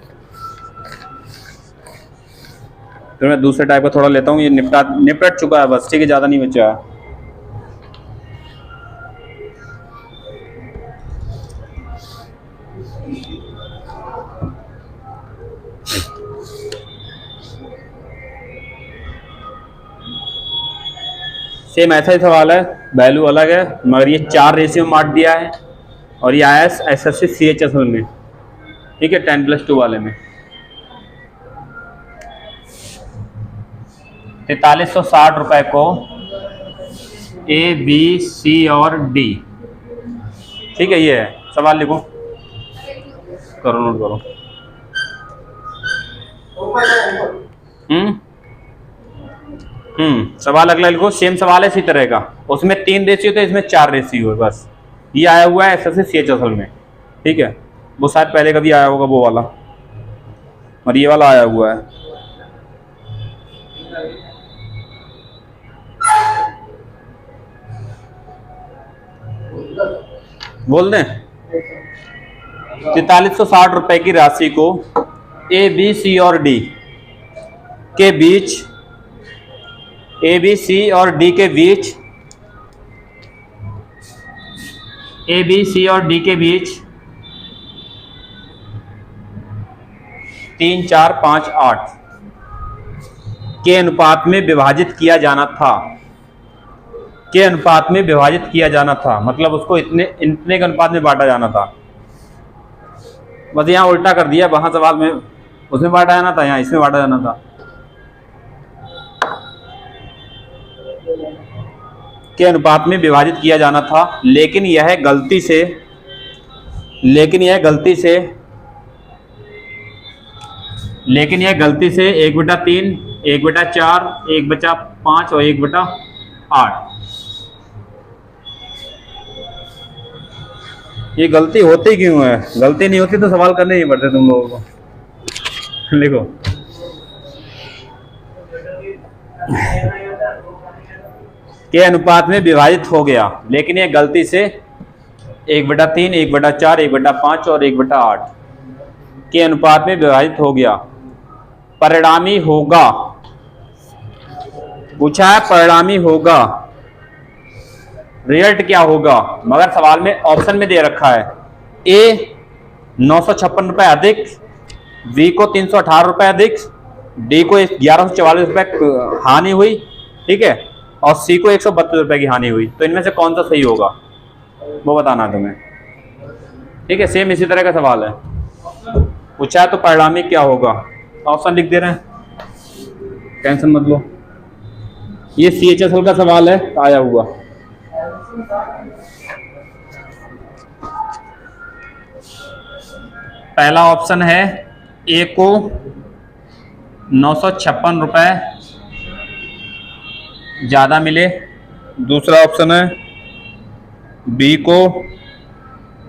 फिर मैं दूसरे टाइप का थोड़ा लेता हूँ, ये निपट चुका है बस। ठीक है, ज्यादा नहीं बचा है। सेम ऐसा ही सवाल है, वैल्यू अलग है, मगर ये 4 रेशियो में बांट दिया है और ये आया SSC CHSL में। ठीक है, 10+2 वाले में 4360 रुपए को A B C और D। ठीक है, ये है सवाल, लिखो करो, नोट करो। सवाल अगला लिखो, सेम सवाल है इसी तरह का, उसमें 3 रेशियो थे, इसमें 4 रेशियो है बस। ये आया हुआ है SSC CHSL में। ठीक है, वो शायद पहले कभी आया होगा वो वाला, और ये वाला आया हुआ है। बोल दें 4360 रुपए की राशि को A B C और D के बीच, A B C और D के बीच, A B C और D के बीच 3 4 5 8 के अनुपात में विभाजित किया जाना था। के अनुपात में विभाजित किया जाना था, मतलब उसको इतने के अनुपात में बांटा जाना था। बस यहाँ उल्टा कर दिया, वहां सवाल में उसमें बांटा जाना था, यहाँ इसमें बांटा जाना था। के अनुपात में विभाजित किया जाना था, लेकिन यह गलती से 1/3, 1/4, 1/5 और 1/8। ये गलती होती क्यों है? गलती नहीं होती तो सवाल करने ही पड़ते तुम लोगों को। लिखो के अनुपात में विभाजित हो गया, लेकिन ये गलती से 1/3, 1/4, 1/5 और 1/8 के अनुपात में विभाजित हो गया। परिणामी होगा पूछा है परिणामी होगा, रिजल्ट क्या होगा, मगर सवाल में ऑप्शन में दे रखा है ए 956 रुपए अधिक, बी को 318 रुपए अधिक, डी को 1144 रुपए हानि हुई, ठीक है, और सी को 132 रुपए की हानि हुई। तो इनमें से कौन सा सही होगा वो बताना है तुम्हें, ठीक है। सेम इसी तरह का सवाल है, पूछा है तो परिणामी क्या होगा, ऑप्शन लिख दे रहे हैं, टेंशन मत लो। ये CHSL का सवाल है आया हुआ। पहला ऑप्शन है ए को 956 रुपए ज्यादा मिले, दूसरा ऑप्शन है बी को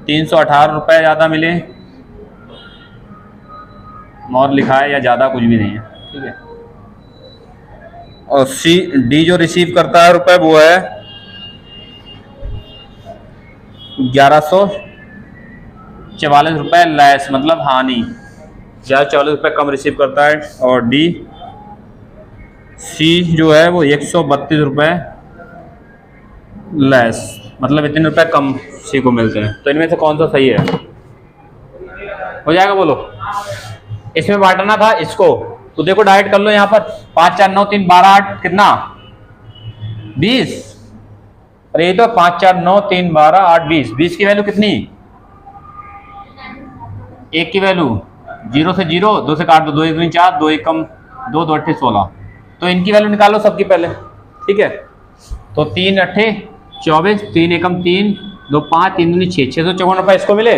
318 रुपए ज्यादा मिले, और लिखा है या ज्यादा कुछ भी नहीं है, ठीक है। और डी जो रिसीव करता है रुपए वो है 1144 रुपए लेस, मतलब हानि, 1144 रुपए कम रिसीव करता है। और डी सी जो है वो 132 रुपए लेस, मतलब इतने रुपए कम सी को मिलते हैं। तो इनमें से कौन सा सही है, हो जाएगा बोलो। इसमें बांटना था इसको, तो देखो डाइट कर लो यहाँ पर, 5 4 9 3 12 8 कितना 20, अरे ये तो 5 4 9 3 12 8 20, 20 की वैल्यू कितनी, एक की वैल्यू 0 से 0, 2 से काट दो, 2 1 2 4, 2 1 कम 2 2 8 16, तो इनकी वैल्यू निकालो सबकी पहले, ठीक है। तो 3 8 24, 3 1 3 2 5 3 2 6, 654 रुपए इसको मिले,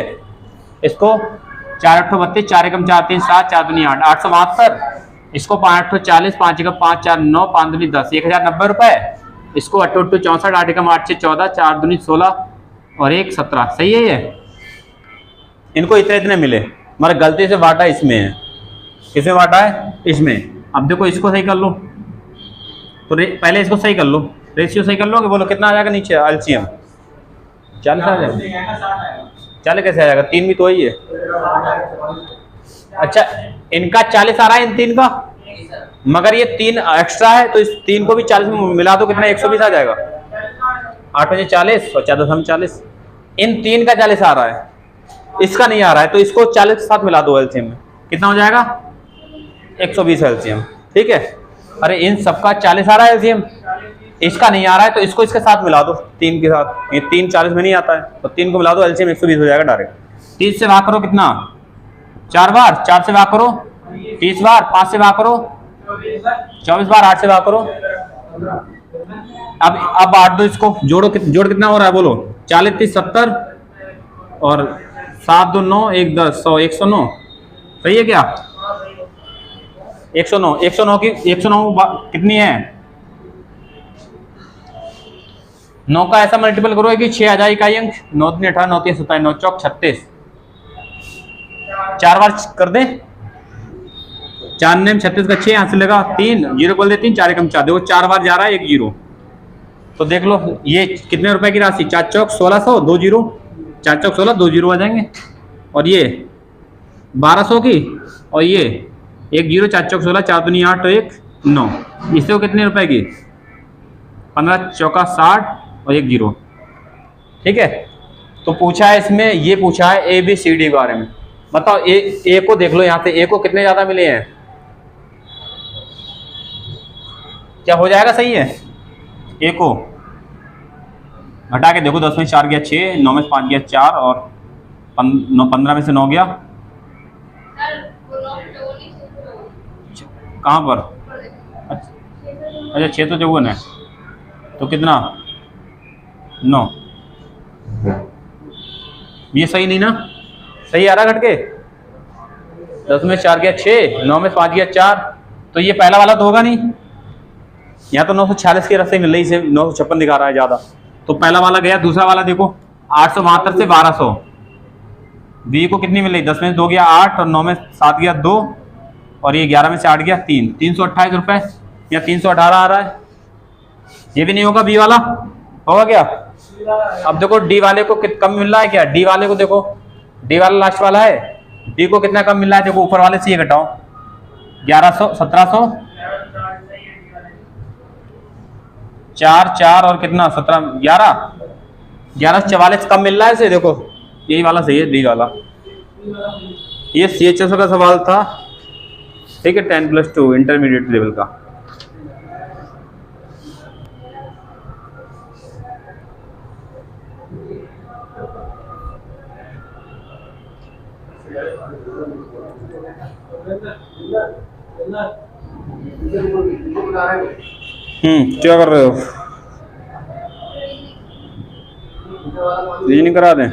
इसको 4 8 32, 4 1 4 3 7, 4 2 8, 872, इसको 5 8 40, 5 1 5 4 9, 5 2 10, 1090 रुपए, इसको 8 8 64, 8 1 8 6 14, 4 2 16 और 1 17, सही है ये। इनको इतने इतने मिले, मगर गलती से बांटा इसमें है, किसमें बांटा है, इसमें। अब देखो इसको सही कर लो, तो पहले इसको सही कर लो, रेशियो सही कर लो, कि बोलो कितना आ जाएगा नीचे एलसीएम, 40 आ जाएगा, 40 कैसे आ जाएगा, 3 भी तो ही है। अच्छा इनका 40 आ रहा है, इन 3 का, मगर ये 3 एक्स्ट्रा है, तो इस 3 को भी 40 में मिला दो, कितना 120 आ जाएगा, 8 बजे 40 और 14 40, इन 3 का 40 आ रहा है, इसका नहीं आ रहा है, तो इसको 40 के साथ मिला दो एलसीएम में, कितना हो जाएगा 120 एलसीएम, ठीक है। अरे इन सबका 40 आ रहा है एलसीएम, इसका नहीं आ रहा है, तो इसको इसके साथ मिला दो, 3 के साथ, ये 3 40 में नहीं आता है, तो 3 को मिला दो, एलसीएम 120 हो जाएगा डायरेक्ट। 30 से भाग करो कितना, 4 बार, 4 से भाग करो 30 बार, 5 से भाग करो 24 बार, 8 से भाग करो। अब बांट दो इसको, जोड़ कितना हो रहा है बोलो, 40 30 70 और 7 2 9 1 10 100, 109, सही है क्या, 109, 109 की 109 कितनी है, 9 का ऐसा मल्टीपल करो कि 6 आ जाए इकाई अंक, 9 3 18 9 3 27 9 चौक 36, 4 बार कर दे, 4 ने 36 का 6 यहाँ से लगा, 3 जीरो बोल दे, 3 4 1 4, देखो 4 बार जा रहा है 1 जीरो, तो देख लो ये कितने रुपए की राशि, 4 चौक 1600, 2 जीरो, 4 चौक 16, 2 जीरो आ जाएंगे, और ये 1200 की, और ये 1 जीरो, 4 चौक 16, 4 दूनी 8 तो 1 9, इससे वो कितने रुपए की, 15 चौका 60 और 1 जीरो, ठीक है। तो पूछा है इसमें, ये पूछा है ABCD के बारे में, बताओ ए को देख लो, यहाँ से ए को कितने ज्यादा मिले हैं, क्या हो जाएगा, सही है। ए को घटा के देखो, 10 में 4 गया 6, 9 में 5 गया 4 और 15 में से 9 गया, कहाँ पर, अच्छा 6 तो 54 है, तो कितना 9, ये सही नहीं ना, सही आ रहा घट के, 10 में 4 गया 6, 9 में 5 गया 4, तो ये पहला वाला तो होगा नहीं, यहाँ तो 946 की रस्ते मिल रही से 956 दिखा रहा है ज्यादा, तो पहला वाला गया, दूसरा वाला देखो 872 से 1200, बी को कितनी मिल रही, 10 में से 2 गया 8 और 9 में 7 गया 2 और ये 11 में से 8 गया 3, 328 रुपए, या 318 आ रहा है, ये भी नहीं होगा, बी वाला होगा क्या। अब देखो डी वाले को कम मिल रहा है क्या, डी वाले को देखो, डी वाला लास्ट वाला है, डी को कितना कम मिल रहा है, देखो ऊपर वाले से ये घटाओ, 1100 1700 4 4 और कितना 17 11 11 44 कम मिल रहा है इसे। देखो यही वाला सही है, डी वाला। ये CHSO का सवाल था, ठीक है, 10+2 इंटरमीडिएट लेवल का। क्या कर रहे हो? रीजनिंग करा दें?